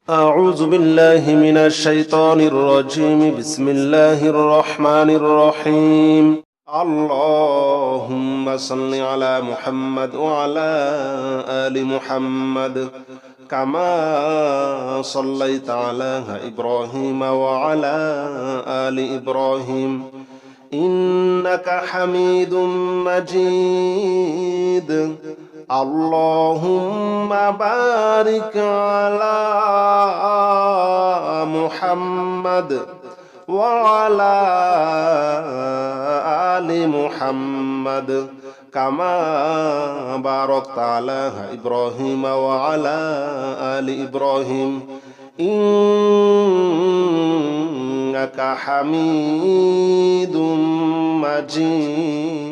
أعوذ بالله من الشيطان الرجيم. بسم الله الرحمن الرحيم. اللهم صل على محمد وعلى آل محمد كما صليت على إبراهيم وعلى آل إبراهيم إنك حميد مجيد. اللهم بارك على محمد وعلى آل محمد كما باركت على إبراهيم وعلى آل إبراهيم إنك حميد مجيد.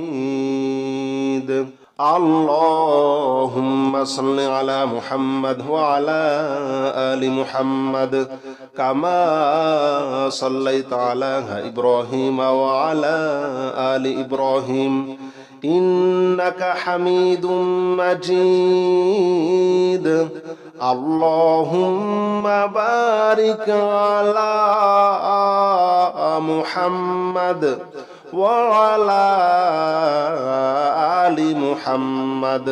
اللهم صل على محمد وعلى آل محمد كما صليت على إبراهيم وعلى آل إبراهيم إنك حميد مجيد. اللهم بارك على محمد وعلى آل محمد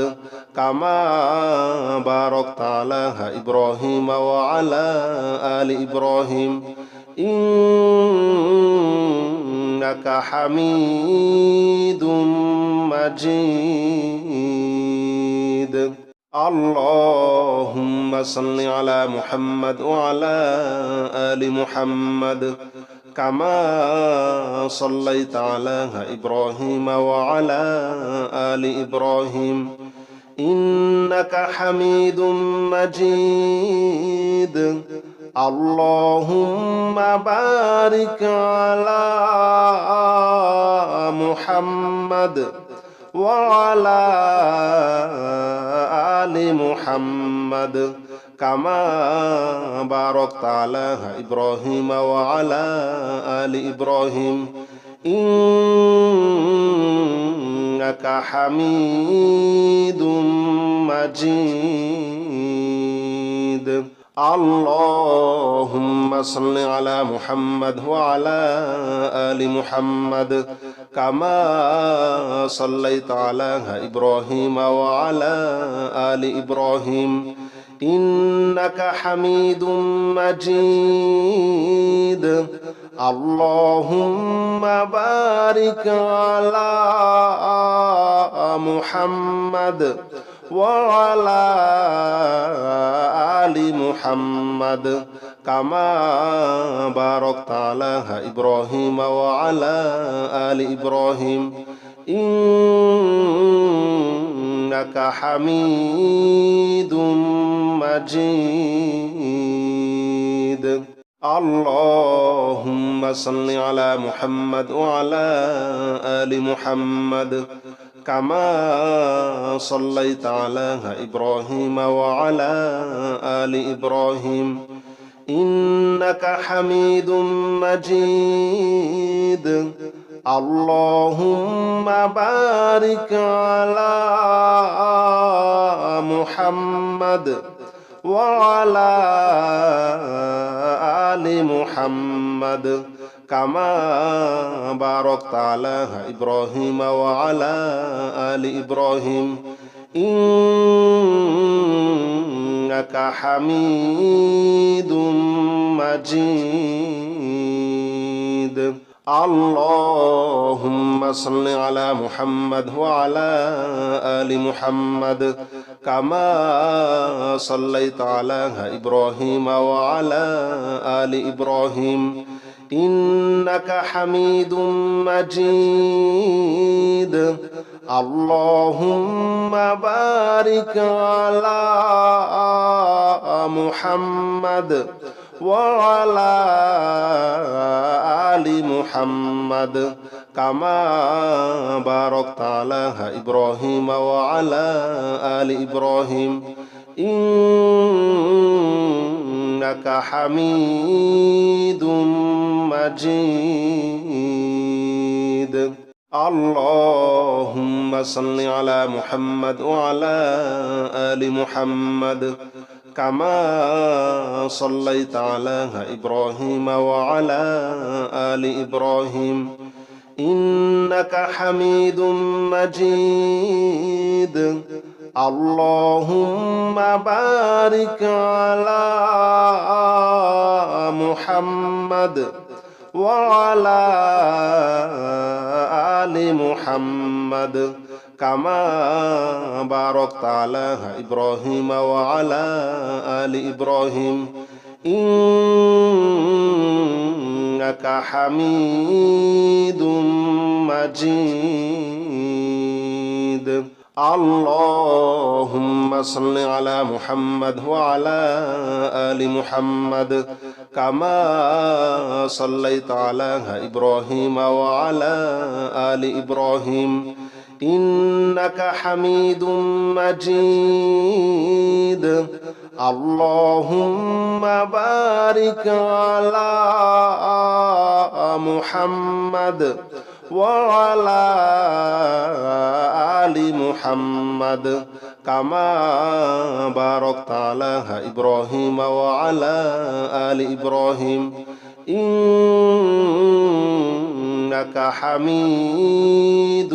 كما باركت على إبراهيم وعلى آل إبراهيم إنك حميد مجيد. اللهم صل على محمد وعلى آل محمد كما صليت على إبراهيم وعلى آل إبراهيم إنك حميد مجيد. اللهم بارك على محمد وعلى آل محمد كما باركت على إبراهيم وعلى آل إبراهيم إنك حميد مجيد. اللهم صل على محمد وعلى آل محمد كما صليت على إبراهيم وعلى آل إبراهيم إنك حميد مجيد. اللهم بارك على محمد وعلى آل محمد كما باركت على إبراهيم وعلى آل إبراهيم إنك حميد مجيد. اللهم صل على محمد وعلى آل محمد كما صليت على إبراهيم وعلى آل إبراهيم إنك حميد مجيد. اللهم بارك على محمد وعلى آل محمد كما باركت على إبراهيم وعلى آل إبراهيم إنك حميد مجيد. اللهم صل على محمد وعلى آل محمد كما صليت على إبراهيم وعلى آل إبراهيم إنك حميد مجيد. اللهم بارك على محمد وعلى آل محمد كما باركت على إبراهيم وعلى آل إبراهيم إنك حميد مجيد. اللهم صل على محمد وعلى آل محمد كما صليت على إبراهيم وعلى آل إبراهيم إنك حميد مجيد اللهم بارك على محمد وعلى آل محمد كما باركت على إبراهيم وعلى آل إبراهيم إنك حميد مجيد اللهم صل على محمد وعلى آل محمد كما صليت على إبراهيم وعلى آل إبراهيم إنك حميد مجيد اللهم بارك على محمد وعلى آل محمد كما باركت على إبراهيم وعلى آل إبراهيم إنك حميد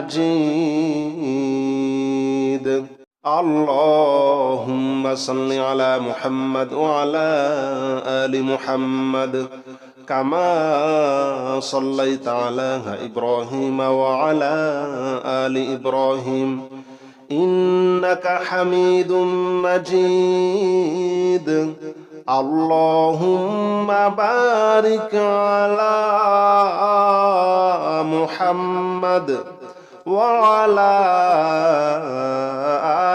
مجيد اللهم صل على محمد وعلى آل محمد كما صليت على إبراهيم وعلى آل إبراهيم إنك حميد مجيد اللهم بارك على محمد وعلى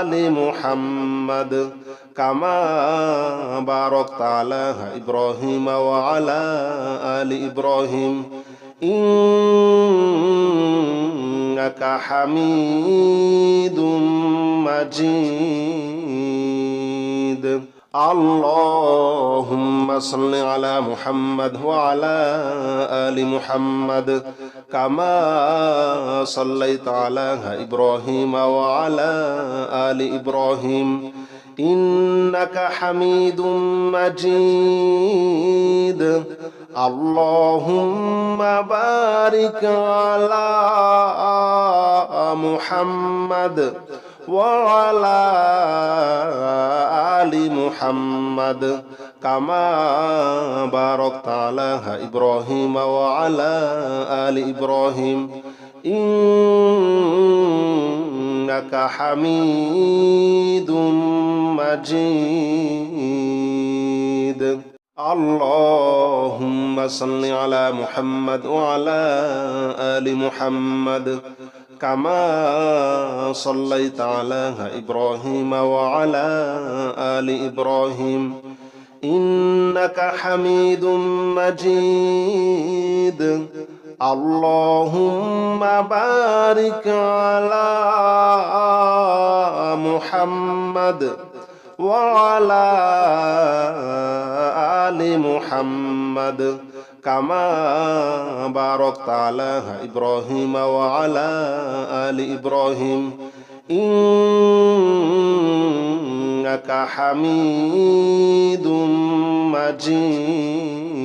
آل محمد كما باركت على إبراهيم وعلى آل إبراهيم إنك حميد مجيد اللهم صل على محمد وعلى آل محمد كما صليت على إبراهيم وعلى آل إبراهيم إنك حميد مجيد اللهم بارك على محمد وعلى آل محمد كما باركت على إبراهيم وعلى آل إبراهيم إنك حميد مجيد اللهم صل على محمد وعلى آل محمد كما صليت على إبراهيم وعلى آل إبراهيم إنك حميد مجيد اللهم بارك على محمد وعلى آل محمد كما باركت على إبراهيم وعلى آل إبراهيم إنك حميد مجيد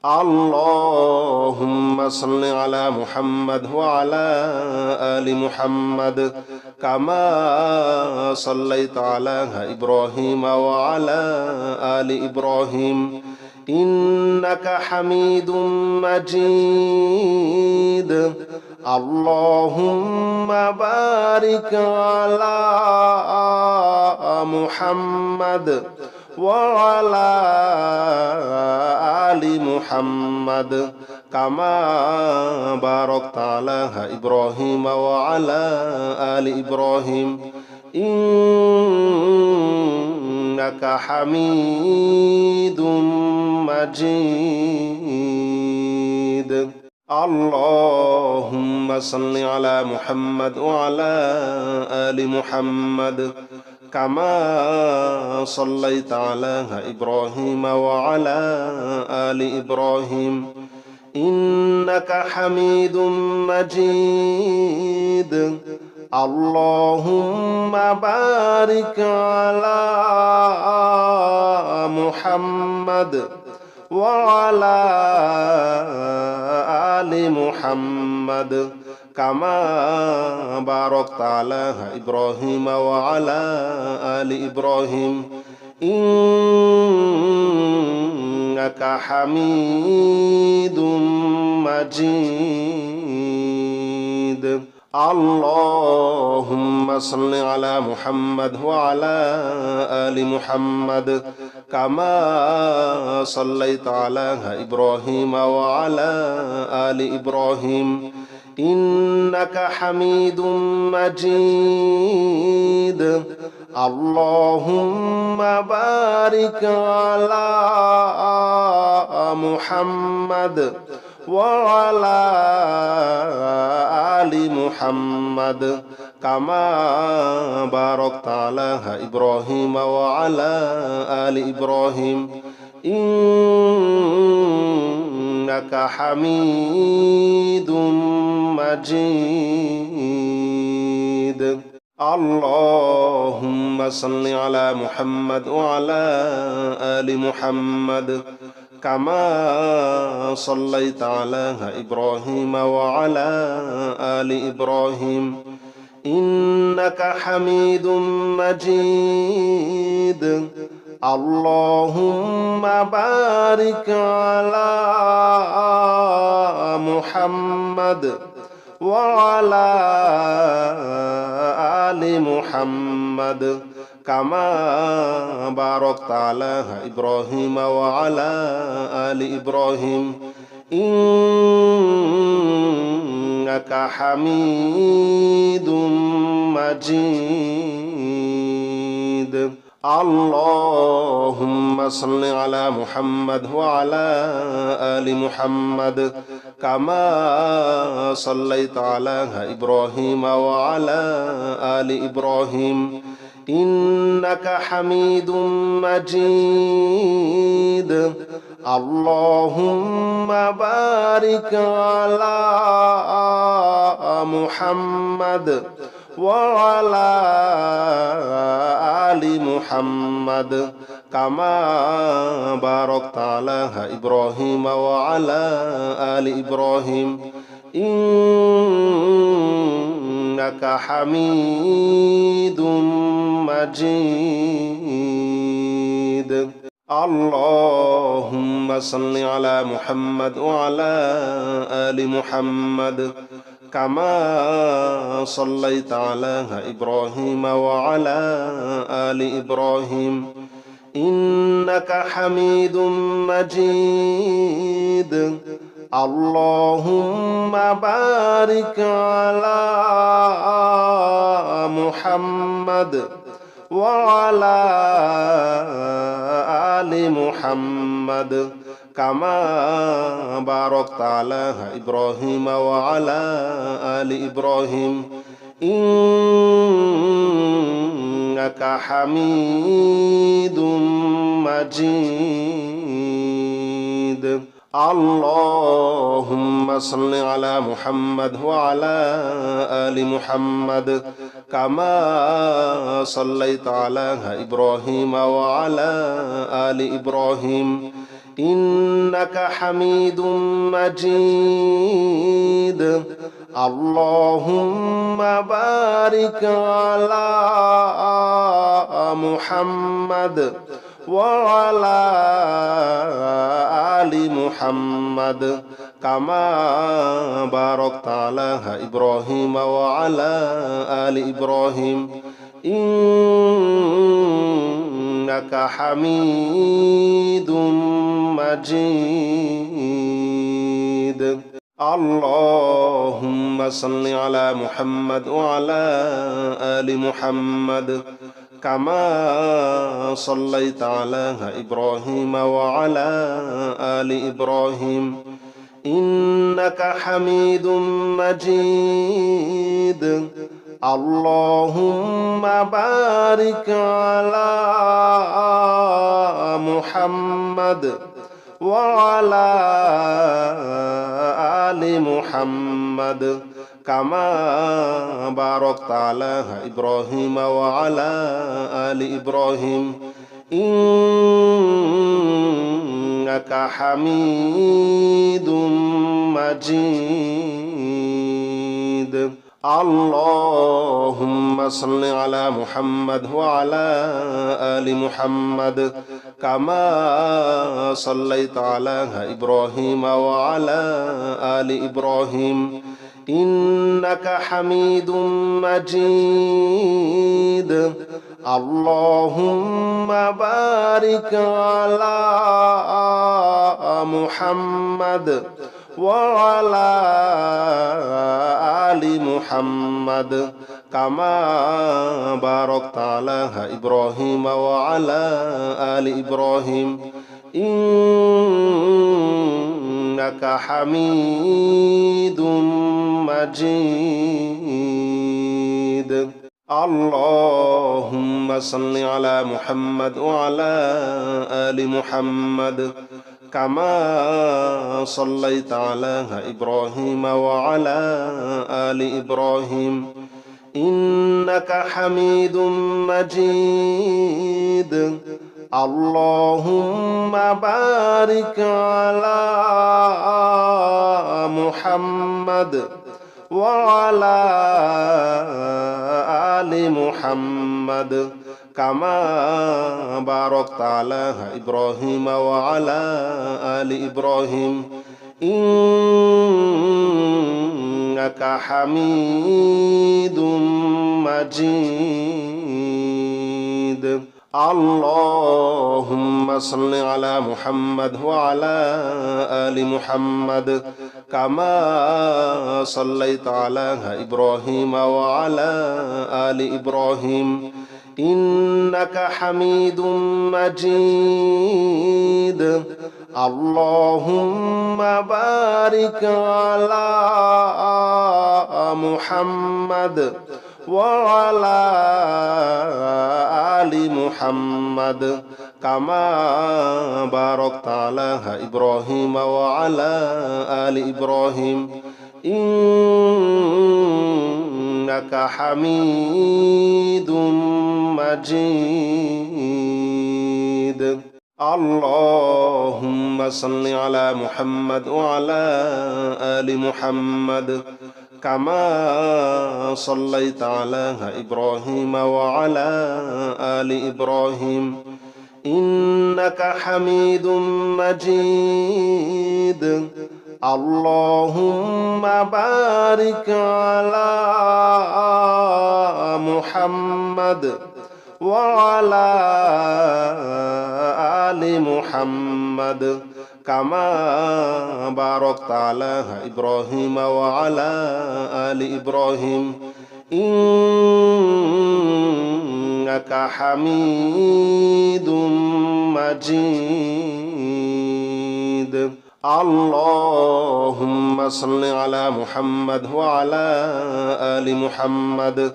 اللهم صل على محمد وعلى آل محمد كما صليت على إبراهيم وعلى آل إبراهيم إنك حميد مجيد اللهم بارك على محمد وعلى آل محمد كما باركت على إبراهيم وعلى آل إبراهيم إنك حميد مجيد اللهم صل على محمد وعلى آل محمد كما صليت على إبراهيم وعلى آل إبراهيم إنك حميد مجيد اللهم بارك على محمد وعلى آل محمد كما باركت على إبراهيم وعلى آل إبراهيم إنك حميد مجيد اللهم صل على محمد وعلى آل محمد كما صليت على إبراهيم وعلى آل إبراهيم إنك حميد مجيد اللهم بارك على محمد وعلى آل محمد كما باركت على إبراهيم وعلى آل إبراهيم إنك حميد مجيد اللهم صل على محمد وعلى آل محمد كما صليت على إبراهيم وعلى آل إبراهيم إنك حميد مجيد اللهم بارك على محمد وعلى آل محمد كما باركت على إبراهيم وعلى آل إبراهيم إنك حميد مجيد اللهم صل على محمد وعلى آل محمد كما صليت على إبراهيم وعلى آل إبراهيم إنك حميد مجيد اللهم بارك على محمد وعلى آل محمد كما باركت على إبراهيم وعلى آل إبراهيم إنك حميد مجيد اللهم صل على محمد وعلى آل محمد كما صليت على إبراهيم وعلى آل إبراهيم إنك حميد مجيد اللهم بارك على محمد وعلى آل محمد كما باركت على إبراهيم وعلى آل إبراهيم إنك حميد مجيد اللهم صل على محمد وعلى آل محمد كما صليت على إبراهيم وعلى آل إبراهيم إنك حميد مجيد اللهم بارك على محمد وعلى آل محمد كما باركت على إبراهيم وعلى آل إبراهيم إنك حميد مجيد اللهم صل على محمد وعلى آل محمد كما صليت على إبراهيم وعلى آل إبراهيم إنك حميد مجيد اللهم بارك على محمد وعلى آل محمد كما باركت على إبراهيم وعلى آل إبراهيم إنك حميد مجيد اللهم صل على محمد وعلى آل محمد كما صليت على إبراهيم وعلى آل إبراهيم إنك حميد مجيد اللهم بارك على محمد وعلى آل محمد كما باركت على إبراهيم وعلى آل إبراهيم إنك حميد مجيد اللهم صل على محمد وعلى آل محمد كما صليت على إبراهيم وعلى آل إبراهيم إنك حميد مجيد اللهم بارك على محمد وعلى آل محمد كما باركت على إبراهيم وعلى آل إبراهيم إنك حميد مجيد اللهم صل على محمد وعلى آل محمد كما صليت على إبراهيم وعلى آل إبراهيم إنك حميد مجيد اللهم بارك على محمد وعلى آل محمد كما باركت على إبراهيم وعلى آل إبراهيم إنك حميد مجيد اللهم صل على محمد وعلى آل محمد كما صليت على إبراهيم وعلى آل إبراهيم إنك حميد مجيد اللهم بارك على محمد وعلى آل محمد كما باركت على إبراهيم وعلى آل إبراهيم إنك حميد مجيد اللهم صل على محمد وعلى آل محمد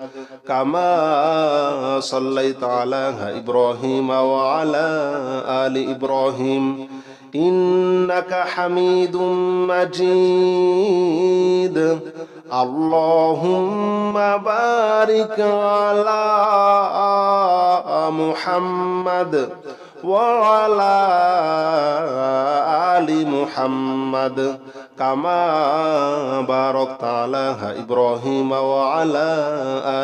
كما صليت على إبراهيم وعلى آل إبراهيم إنك حميد مجيد اللهم بارك على محمد وعلى آل محمد كما باركت على إبراهيم وعلى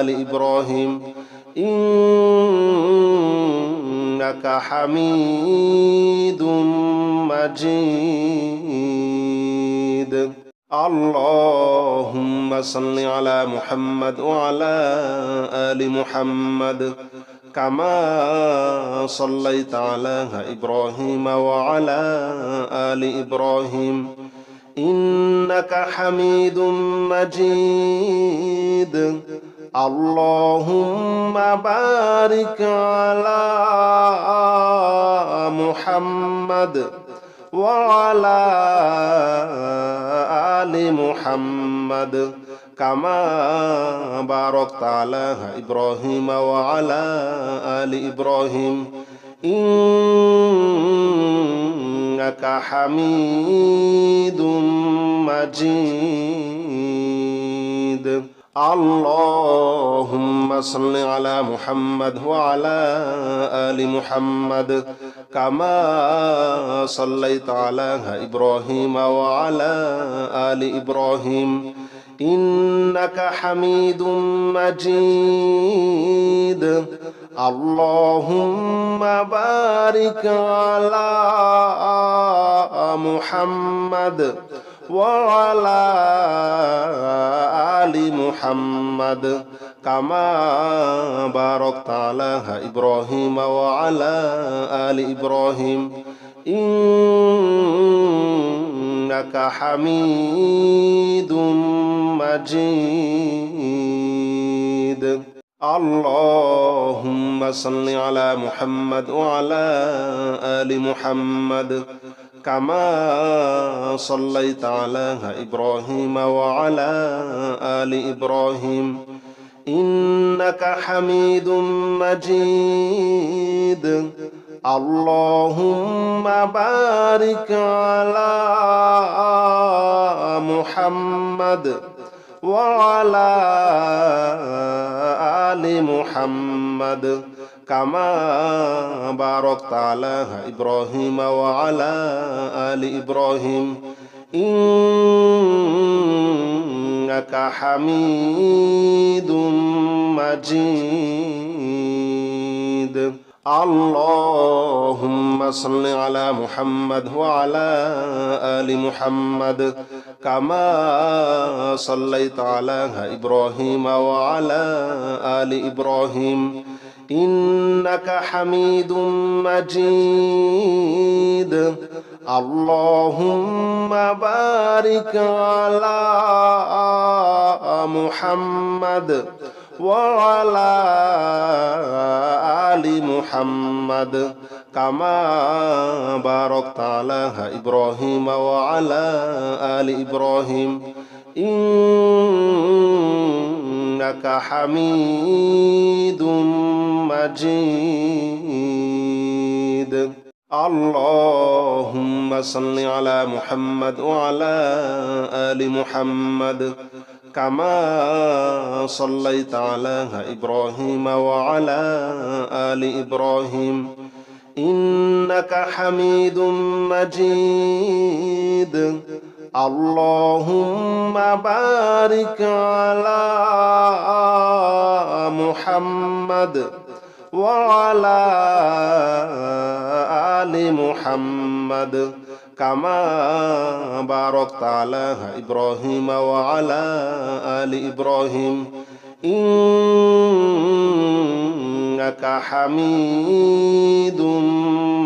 آل إبراهيم إنك حميد مجيد اللهم صل على محمد وعلى آل محمد كما صليت على إبراهيم وعلى آل إبراهيم إنك حميد مجيد اللهم بارك على محمد وعلى آل محمد كما باركت على إبراهيم وعلى آل إبراهيم إنك حميد مجيد اللهم صل على محمد وعلى آل محمد كما صليت على إبراهيم وعلى آل إبراهيم إنك حميد مجيد اللهم بارك على محمد وعلى آل محمد كما باركت على إبراهيم وعلى آل إبراهيم إنك حميد مجيد اللهم صل على محمد وعلى آل محمد كما صليت على إبراهيم وعلى آل إبراهيم إنك حميد مجيد اللهم بارك على محمد وعلى آل محمد كما باركت على إبراهيم وعلى آل إبراهيم إنك حميد مجيد اللهم صل على محمد وعلى آل محمد كما صليت على إبراهيم وعلى آل إبراهيم إنك حميد مجيد اللهم بارك على محمد وعلى آل محمد كما باركت على إبراهيم وعلى آل إبراهيم إنك حميد مجيد اللهم صل على محمد وعلى آل محمد كما صليت على إبراهيم وعلى آل إبراهيم إنك حميد مجيد اللهم بارك على محمد وعلى آل محمد كما باركت على إبراهيم وعلى آل إبراهيم إنك حميد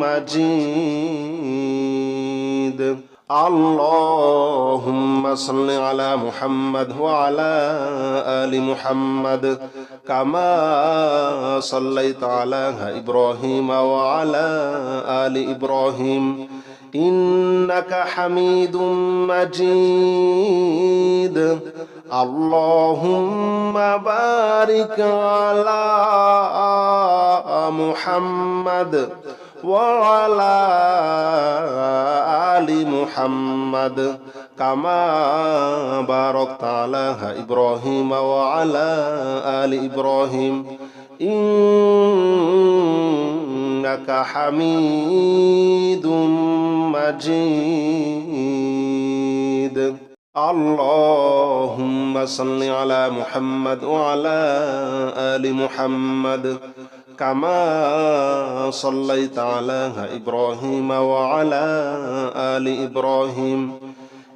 مجيد اللهم صل على محمد وعلى آل محمد كما صليت على إبراهيم وعلى آل إبراهيم إنك حميد مجيد اللهم بارك على محمد وعلى آل محمد كما باركت على إبراهيم وعلى آل إبراهيم إنك حميد مجيد اللهم صل على محمد وعلى آل محمد كما صليت على إبراهيم وعلى آل إبراهيم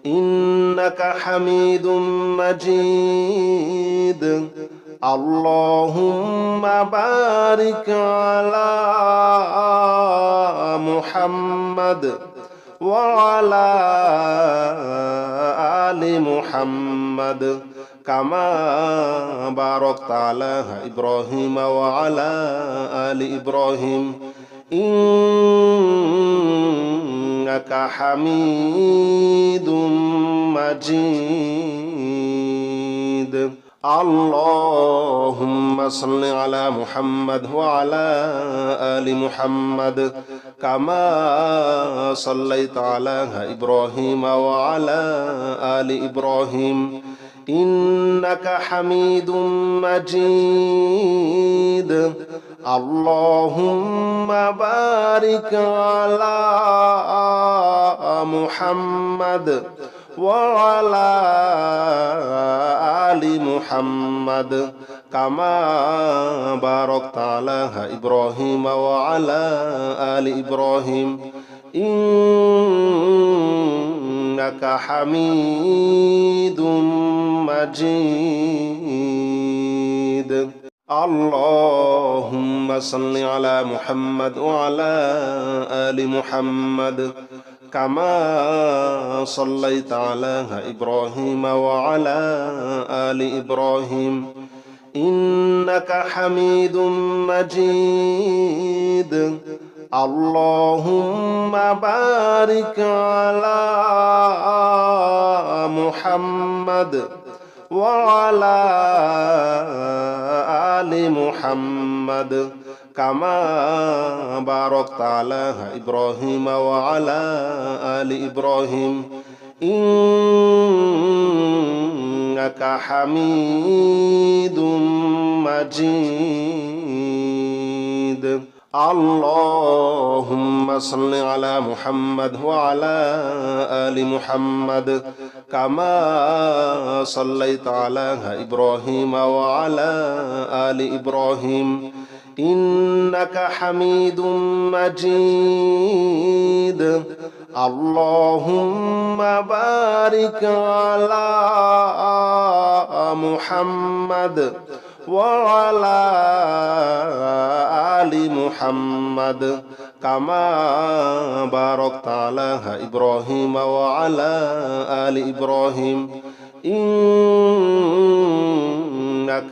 إنك حميد مجيد اللهم بارك على محمد وعلى آل محمد كما باركت على إبراهيم وعلى آل إبراهيم إنك حميد مجيد اللهم صل على محمد وعلى آل محمد كما صليت على إبراهيم وعلى آل إبراهيم إنك حميد مجيد اللهم بارك على محمد وعلى آل محمد كما باركت على إبراهيم وعلى آل إبراهيم إنك حميد مجيد اللهم صل على محمد وعلى آل محمد كما صليت على إبراهيم وعلى آل إبراهيم إنك حميد مجيد اللهم بارك على محمد وعلى آل محمد كما باركت على إبراهيم وعلى آل إبراهيم إنك حميد مجيد اللهم صل على محمد وعلى آل محمد كما صليت على إبراهيم وعلى آل إبراهيم إنك حميد مجيد اللهم بارك على محمد وعلى آل محمد كما باركت على إبراهيم وعلى آل إبراهيم إنك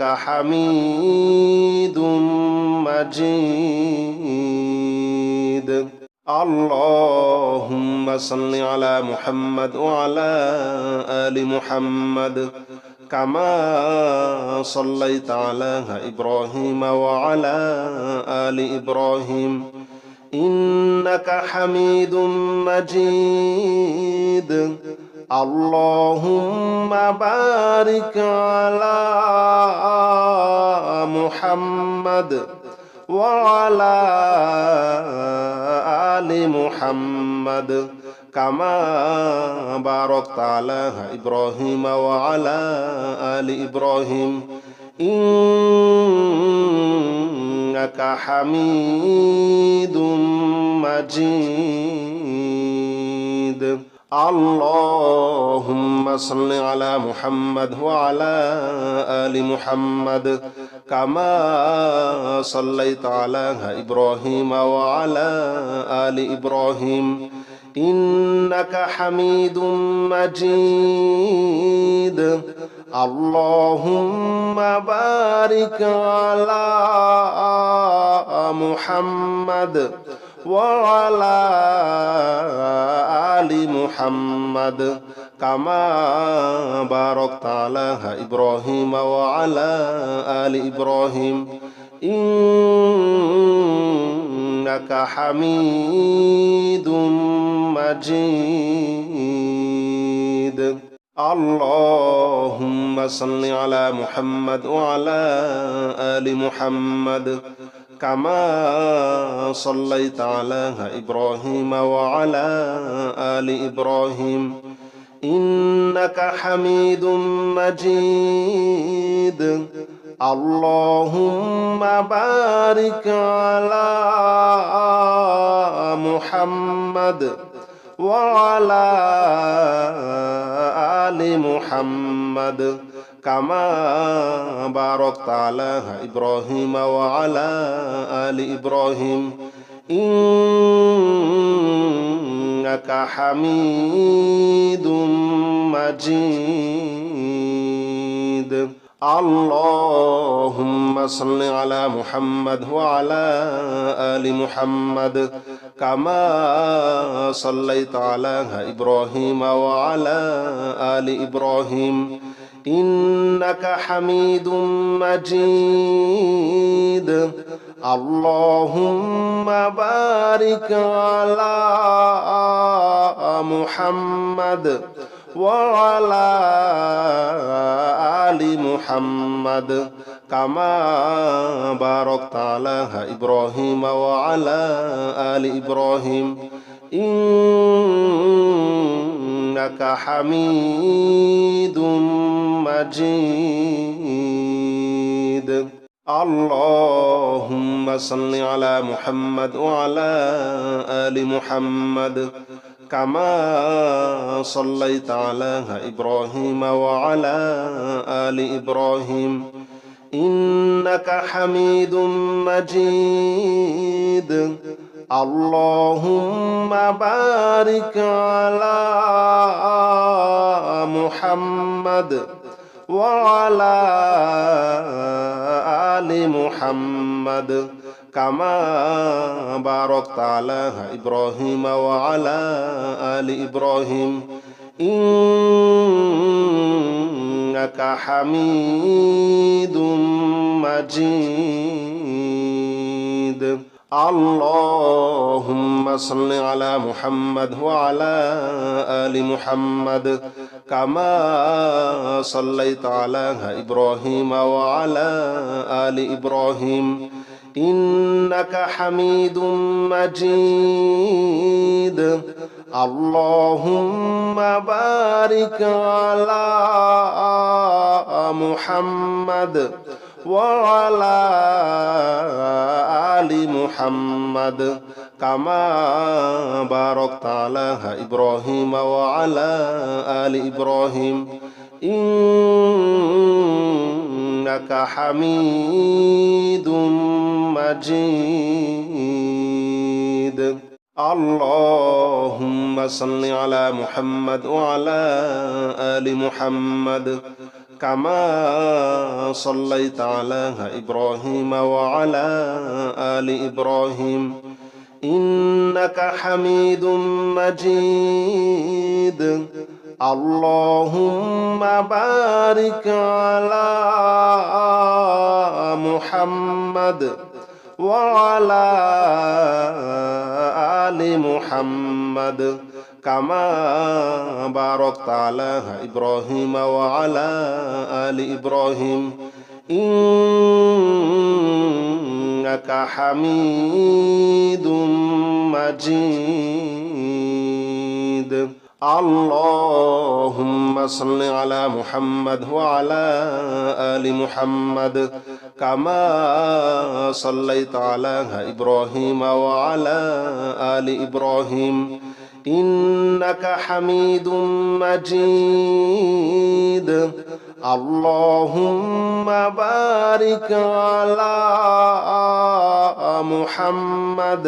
حميد مجيد اللهم صل على محمد وعلى آل محمد كما صليت على إبراهيم وعلى آل إبراهيم إنك حميد مجيد اللهم بارك على محمد وعلى آل محمد كما باركت على إبراهيم وعلى آل إبراهيم إنك حميد مجيد اللهم صل على محمد وعلى آل محمد كما صليت على إبراهيم وعلى آل إبراهيم إنك حميد مجيد اللهم بارك على محمد وعلى آل محمد كما باركت على إبراهيم وعلى آل إبراهيم إنك حميد مجيد اللهم صل على محمد وعلى آل محمد كما صليت على إبراهيم وعلى آل إبراهيم إنك حميد مجيد اللهم بارك على محمد وعلى آل محمد كما باركت على إبراهيم وعلى آل إبراهيم إنك حميد مجيد اللهم صل على محمد وعلى آل محمد كما صليت على إبراهيم وعلى آل إبراهيم إنك حميد مجيد اللهم بارك على محمد وعلى آل محمد كما باركت على إبراهيم وعلى آل إبراهيم إنك حميد مجيد. اللهم صل على محمد وعلى آل محمد كما صليت على إبراهيم وعلى آل إبراهيم إنك حميد مجيد. اللهم بارك على محمد وعلى آل محمد كما باركت على إبراهيم وعلى آل إبراهيم إنك حميد مجيد. اللهم صل على محمد وعلى آل محمد كما صليت على إبراهيم وعلى آل إبراهيم إنك حميد مجيد. اللهم بارك على محمد وعلى آل محمد كما باركت على إبراهيم وعلى آل إبراهيم إنك حميد مجيد. اللهم صل على محمد وعلى آل محمد كما صليت على إبراهيم وعلى آل إبراهيم إنك حميد مجيد. اللهم بارك على محمد وعلى آل محمد كما باركت على إبراهيم وعلى آل إبراهيم إنك حميد مجيد. اللهم صل على محمد وعلى آل محمد كما صليت على إبراهيم وعلى آل إبراهيم إنك حميد مجيد. اللهم بارك على محمد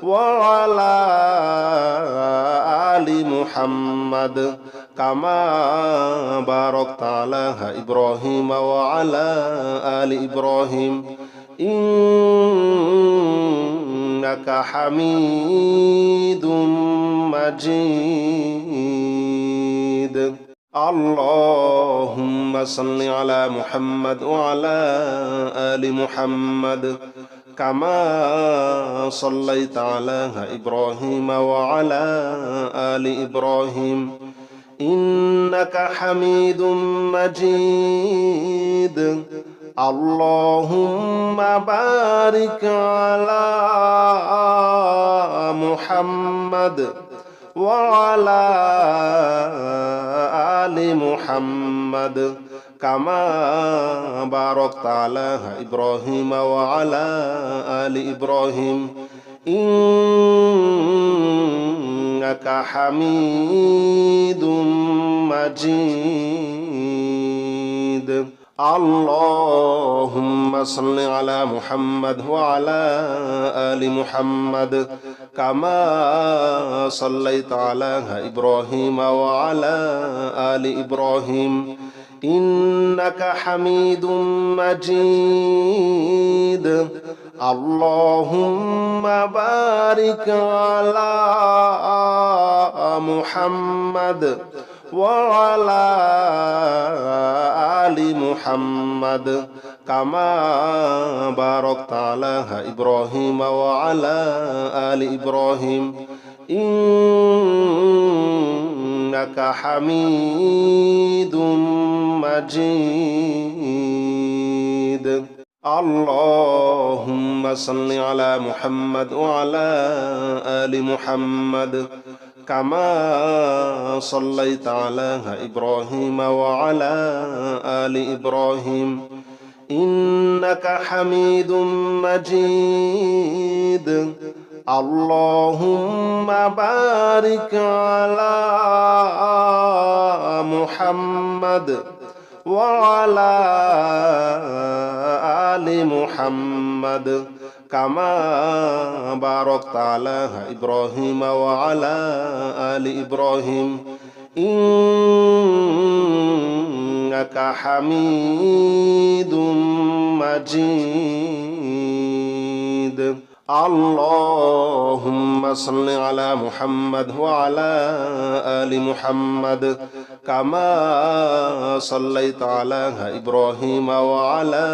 وعلى آل محمد كما باركت على إبراهيم وعلى آل إبراهيم إنك حميد مجيد. اللهم صل على محمد وعلى آل محمد كما صليت على إبراهيم وعلى آل إبراهيم إنك حميد مجيد. اللهم بارك على محمد وعلى آل محمد كما باركت على إبراهيم وعلى آل إبراهيم إنك حميد مجيد. اللهم صل على محمد وعلى آل محمد كما صليت على إبراهيم وعلى آل إبراهيم إنك حميد مجيد. اللهم بارك على محمد وعلى آل محمد كما باركت على إبراهيم وعلى آل إبراهيم إنك حميد مجيد. اللهم صل على محمد وعلى آل محمد كما صليت على إبراهيم وعلى آل إبراهيم إنك حميد مجيد. اللهم بارك على محمد وعلى آل محمد كما باركت على إبراهيم وعلى آل إبراهيم إنك حميد مجيد. اللهم صل على محمد وعلى آل محمد كما صليت على إبراهيم وعلى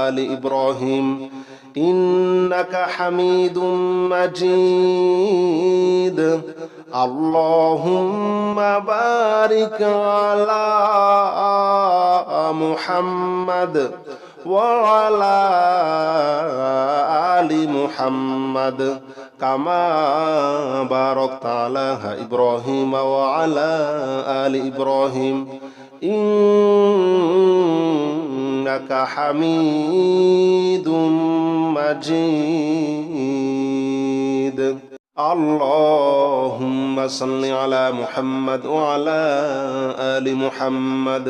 آل إبراهيم إنك حميد مجيد. اللهم بارك على محمد وعلى آل محمد كما باركت على إبراهيم وعلى آل إبراهيم إنك حميد مجيد. اللهم صل على محمد وعلى آل محمد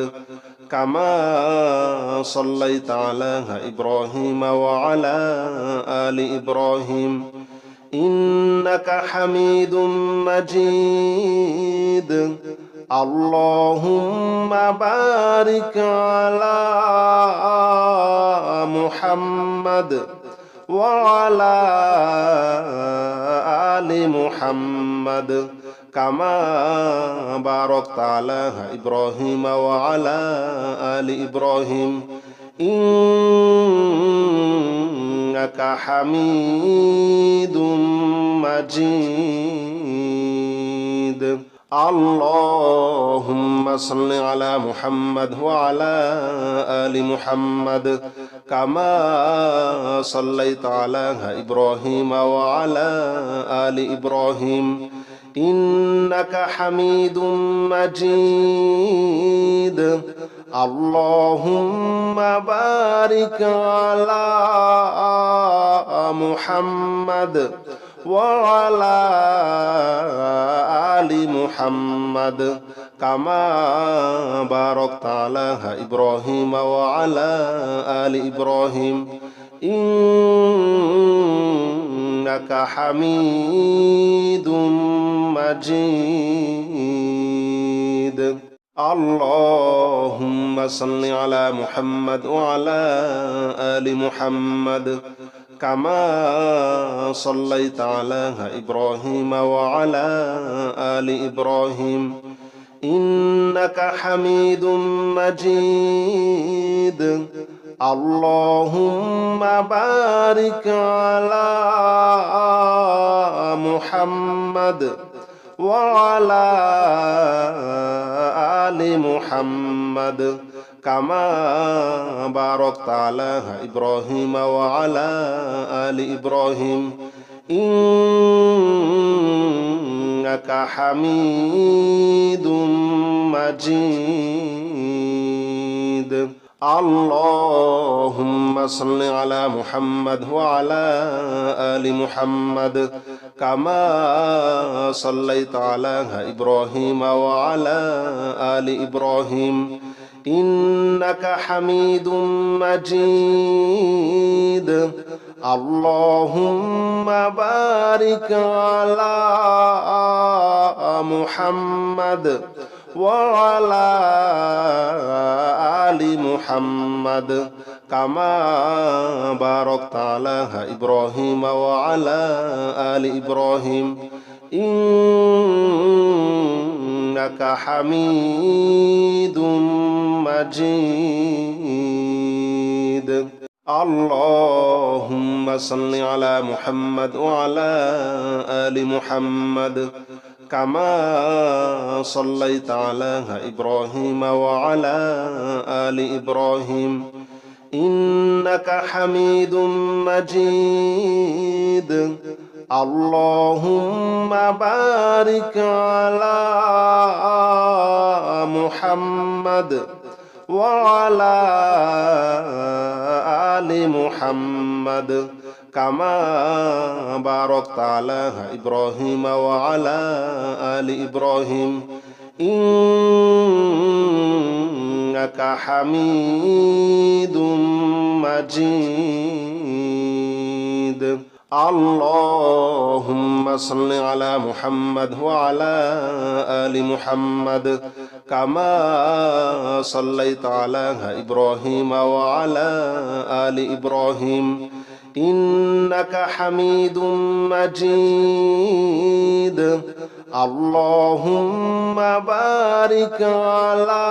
كما صليت على إبراهيم وعلى آل إبراهيم إنك حميد مجيد. اللهم بارك على محمد وعلى آل محمد كما باركت على إبراهيم وعلى آل إبراهيم إنك حميد مجيد. اللهم صل على محمد وعلى آل محمد كما صليت على إبراهيم وعلى آل إبراهيم إنك حميد مجيد. اللهم بارك على محمد وعلى آل محمد كما باركت على إبراهيم وعلى آل إبراهيم إنك حميد مجيد. اللهم صل على محمد وعلى آل محمد كما صليت على إبراهيم وعلى آل إبراهيم إنك حميد مجيد. اللهم بارك على محمد وعلى آل محمد كما باركت على إبراهيم وعلى آل إبراهيم إنك حميد مجيد. اللهم صل على محمد وعلى آل محمد كما صليت على إبراهيم وعلى آل إبراهيم إنك حميد مجيد. اللهم بارك على محمد وعلى آل محمد كما باركت على إبراهيم وعلى آل إبراهيم إنك حميد مجيد. اللهم صل على محمد وعلى آل محمد كما صليت على إبراهيم وعلى آل إبراهيم إنك حميد مجيد اللهم بارك على محمد وعلى آل محمد كما باركت على إبراهيم وعلى آل إبراهيم إنك حميد مجيد اللهم صل على محمد وعلى آل محمد كما صليت على إبراهيم وعلى آل إبراهيم إنك حميد مجيد اللهم بارك على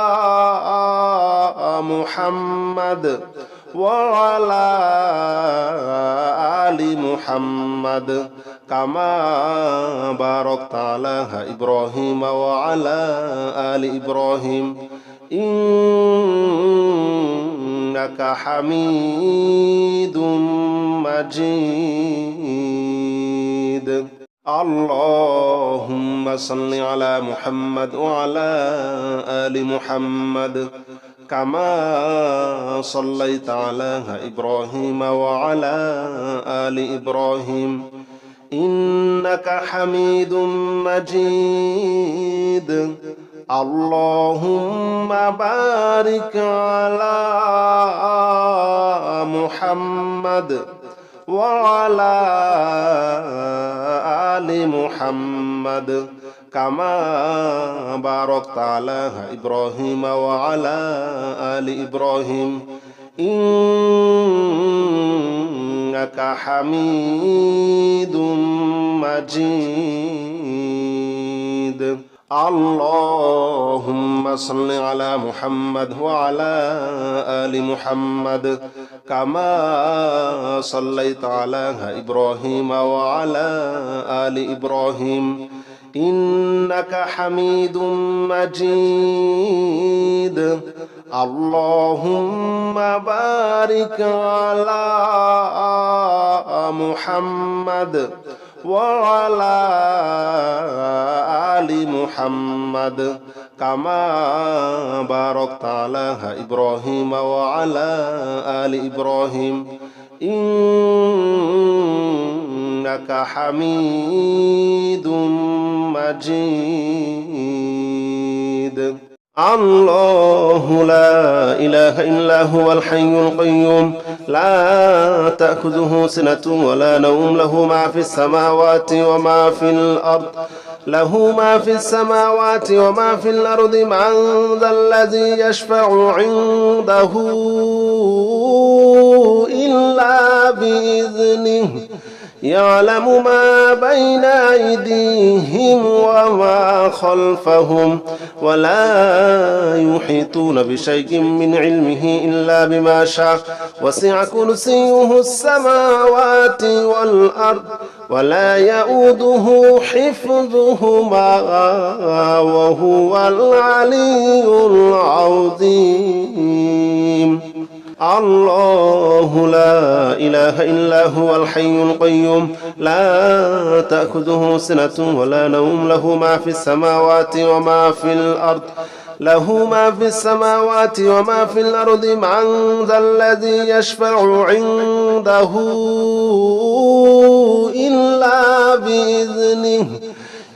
محمد وعلى آل محمد كما باركت على إبراهيم وعلى آل إبراهيم إنك حميد مجيد اللهم صل على محمد وعلى آل محمد كما صليت على إبراهيم وعلى آل إبراهيم إنك حميد مجيد اللهم بارك على محمد وعلى آل محمد كما باركت على إبراهيم وعلى آل إبراهيم إنك حميد مجيد اللهم صل على محمد وعلى آل محمد كما صليت على إبراهيم وعلى آل إبراهيم إنك حميد مجيد اللهم بارك على محمد وعلى آل محمد كما باركت على إبراهيم وعلى آل إبراهيم إنك حميد مجيد الله لا إله إلا هو الحي القيوم لا تأخذه سنة ولا نوم له ما في السماوات وما في الأرض له ما في السماوات وما في الأرض من ذا الذي يشفع عنده إلا بإذنه يعلم ما بين أيديهم وما خلفهم ولا يحيطون بشيء من علمه إلا بما شاء وسع كرسيه السماوات والأرض ولا يؤوده حفظهما وهو العلي العظيم الله لا إله إلا هو الحي القيوم لا تأخذه سنة ولا نوم له ما في السماوات وما في الأرض له ما في السماوات وما في الأرض من ذا الذي يشفع عنده إلا بإذنه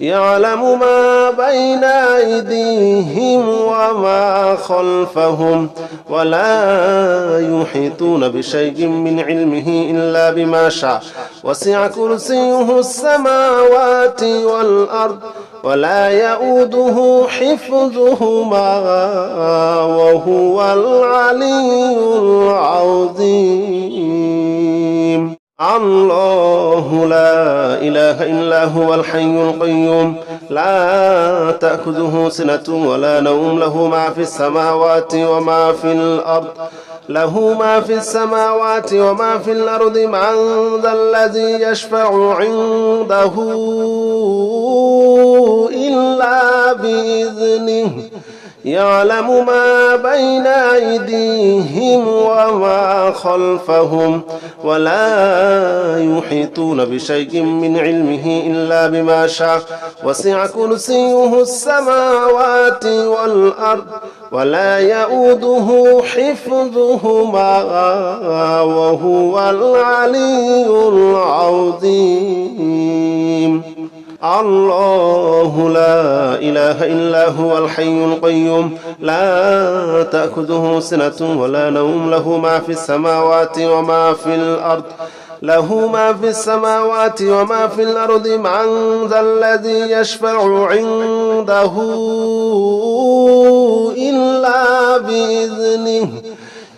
يعلم ما بين أيديهم وما خلفهم ولا يحيطون بشيء من علمه إلا بما شاء وسع كرسيه السماوات والأرض ولا يؤوده حفظهما وهو العلي العظيم الله لا إله إلا هو الحي القيوم لا تأخذه سنة ولا نوم له ما في السماوات وما في الأرض له ما في السماوات وما في الأرض من ذا الذي يشفع عنده بإذنه يعلم ما بين أيديهم وما خلفهم ولا يحيطون بشيء من علمه إلا بما شاء وسع كرسيه السماوات والأرض ولا يؤوده حفظهما وهو العلي العظيم. الله لا إله إلا هو الحي القيوم لا تأخذه سنة ولا نوم له ما في السماوات وما في الأرض وما في الأرض من ذا الذي يشفع عنده إلا بإذنه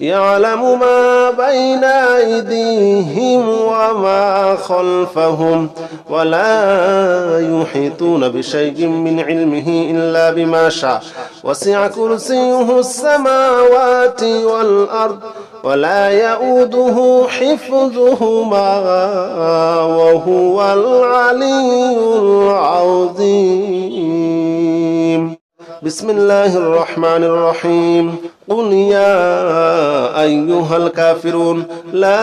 يعلم ما بين أيديهم وما خلفهم ولا يحيطون بشيء من علمه إلا بما شاء وسع كرسيه السماوات والأرض ولا يؤوده حفظهما وهو العلي العظيم. بسم الله الرحمن الرحيم. قل يا أيها الكافرون لا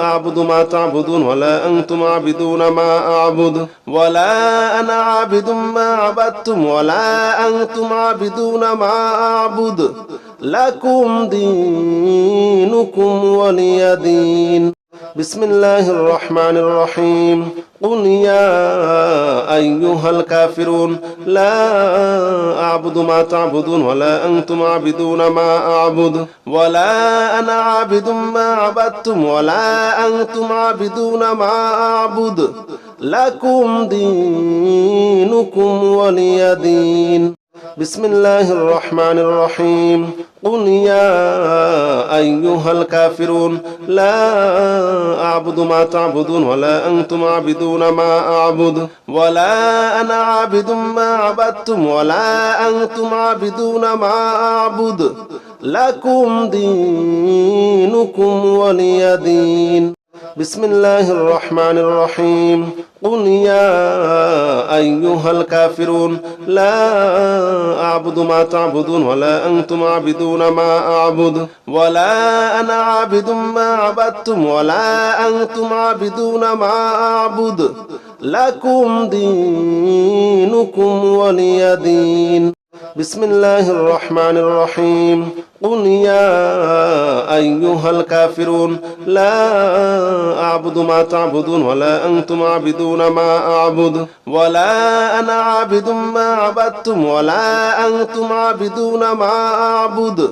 أعبد ما تعبدون ولا أنتم عابدون ما أعبد ولا أنا عابد ما عبدتم ولا أنتم عابدون ما أعبد لكم دينكم ولي دين. بسم الله الرحمن الرحيم. قل يا أيها الكافرون لا أعبد ما تعبدون ولا أنتم عابدون ما أعبد ولا أنا عابد ما عبدتم ولا أنتم عابدون ما أعبد لكم دينكم ولي دين. بسم الله الرحمن الرحيم. قل يا أيها الكافرون لا أعبد ما تعبدون ولا أنتم عابدون ما أعبد ولا أنا عابد ما عبدتم ولا أنتم عابدون ما أعبد لكم دينكم ولي دين. بسم الله الرحمن الرحيم. قل يا أيها الكافرون لا أعبد ما تعبدون ولا أنتم عابدون ما أعبد ولا أنا عابد ما عبدتم ولا أنتم عابدون ما أعبد لكم دينكم ولي دين. بسم الله الرحمن الرحيم. قل يا أيها الكافرون لا أعبد ما تعبدون ولا أنتم عابدون ما أعبد ولا أنا عابد ما عبدتم ولا أنتم عابدون ما أعبد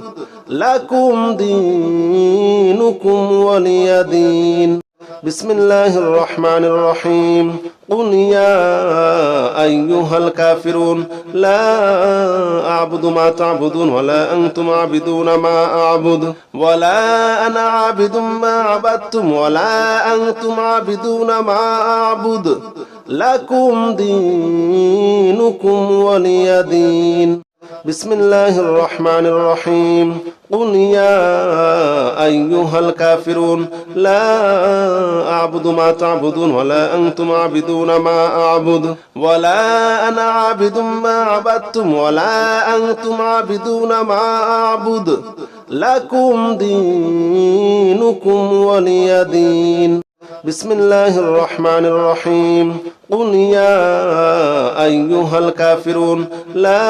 لكم دينكم ولي دين. بسم الله الرحمن الرحيم. قل يا أيها الكافرون لا أعبد ما تعبدون ولا أنتم عابدون ما أعبد ولا أنا عابد ما عبدتم ولا أنتم عابدون ما أعبد لكم دينكم ولي دين. بسم الله الرحمن الرحيم. قل يا أيها الكافرون لا أعبد ما تعبدون ولا أنتم عابدون ما أعبد ولا أنا عابد ما عبدتم ولا أنتم عابدون ما أعبد لكم دينكم ولي دين. بسم الله الرحمن الرحيم. قل يا أيها الكافرون لا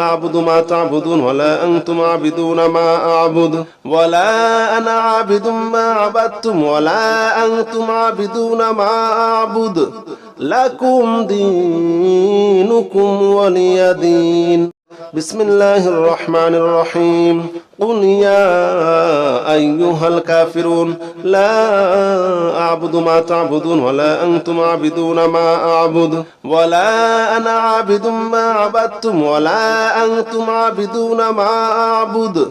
أعبد ما تعبدون ولا أنتم عابدون ما أعبد ولا أنا عابد ما عبدتم ولا أنتم عابدون ما أعبد لكم دينكم ولي دين. بسم الله الرحمن الرحيم. قل يا أيها الكافرون لا أعبد ما تعبدون ولا أنتم عابدون ما أعبد ولا أنا عابد ما عبدتم ولا أنتم عابدون ما أعبد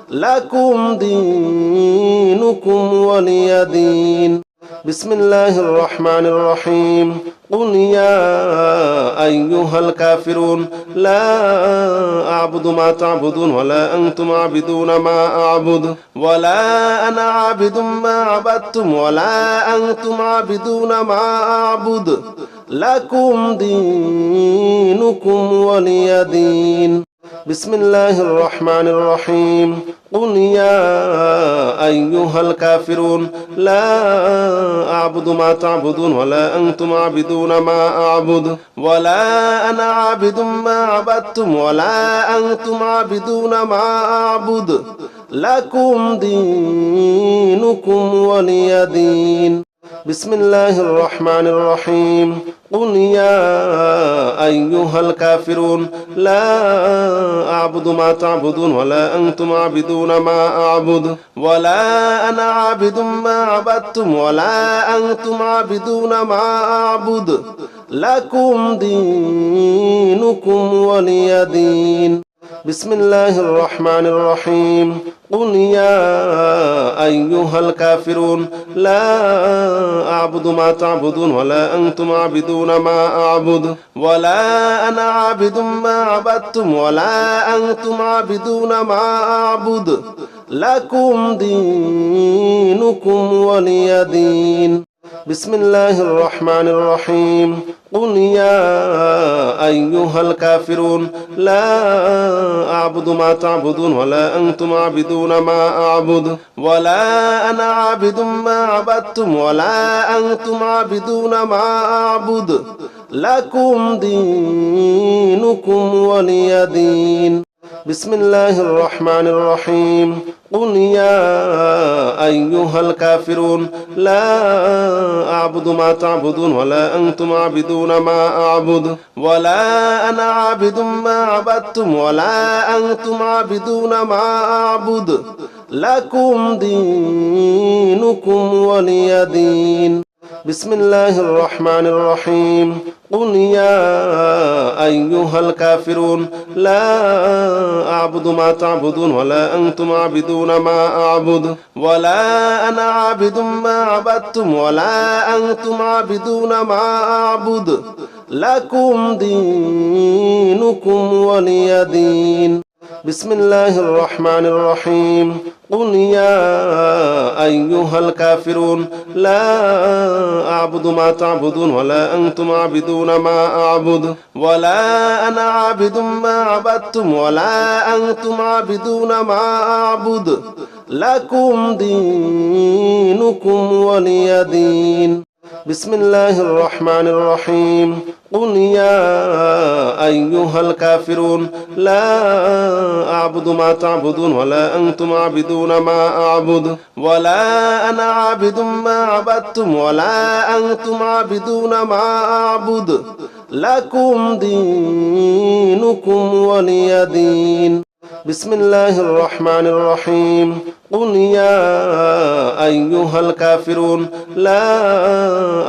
لكم دينكم ولي دين. بسم الله الرحمن الرحيم. قل يا أيها الكافرون لا أعبد ما تعبدون ولا أنتم عابدون ما أعبد ولا أنا عابد ما عبدتم ولا أنتم عابدون ما أعبد লাকুম দীনুকুম ওয়ালিয়া দীন। বিসমিল্লাহির রহমানির রহিম। قل يا أيها الكافرون لا أعبد ما تعبدون ولا أنتم عابدون ما أعبد ولا أنا عابد ما عبدتم ولا أنتم عابدون ما أعبد لكم دينكم ولي دين। بسم الله الرحمن الرحيم قل يا أيها الكافرون لا أعبد ما تعبدون ولا أنتم عابدون ما أعبد ولا أنا عابد ما عبدتم ولا أنتم عابدون ما أعبد لكم دينكم ولي دين। بسم الله الرحمن الرحيم قل يا أيها الكافرون لا أعبد ما تعبدون ولا أنتم عابدون ما أعبد ولا أنا عابد ما عبدتم ولا أنتم عابدون ما أعبد لكم دينكم ولي دين। بسم الله الرحمن الرحيم قل يا أيها الكافرون لا أعبد ما تعبدون ولا أنتم عابدون ما أعبد ولا أنا عابد ما عبدتم ولا أنتم عابدون ما أعبد لكم دينكم ولي دين। بسم الله الرحمن الرحيم قل يا أيها الكافرون لا أعبد ما تعبدون ولا أنتم عابدون ما أعبد ولا أنا عابد ما عبدتم ولا أنتم عابدون ما أعبد لكم دينكم ولي دين। بسم الله الرحمن الرحيم قل يا أيها الكافرون لا أعبد ما تعبدون ولا أنتم عابدون ما أعبد ولا أنا عابد ما عبدتم ولا أنتم عابدون ما أعبد لكم دينكم ولي دين। بسم الله الرحمن الرحيم قل يا أيها الكافرون لا أعبد ما تعبدون ولا أنتم عابدون ما أعبد ولا أنا عابد ما عبدتم ولا أنتم عابدون ما أعبد لكم دينكم ولي دين। بسم الله الرحمن الرحيم قل يا أيها الكافرون لا أعبد ما تعبدون ولا أنتم عابدون ما أعبد ولا أنا عابد ما عبدتم ولا أنتم عابدون ما أعبد لكم دينكم ولي دين। بسم الله الرحمن الرحيم قل يا أيها الكافرون لا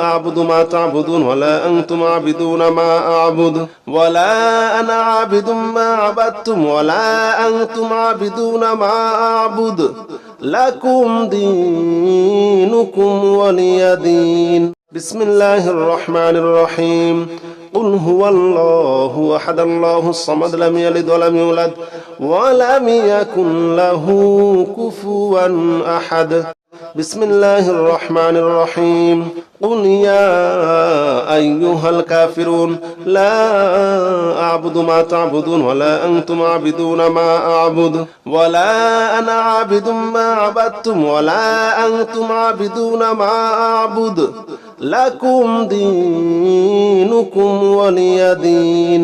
أعبد ما تعبدون ولا أنتم عابدون ما أعبد ولا أنا عابد ما عبدتم ولا أنتم عابدون ما أعبد لكم دينكم ولي دين। بسم الله الرحمن الرحيم قل هو الله أحد الله الصمد لم يلد ولم يولد ولم يكن له كفوا أحد بسم الله الرحمن الرحيم قل يا أيها الكافرون لا أعبد ما تعبدون ولا أنتم عابدون ما أعبد ولا أنا عابد ما عبدتم ولا أنتم عابدون ما أعبد لكم دينكم ولي دين।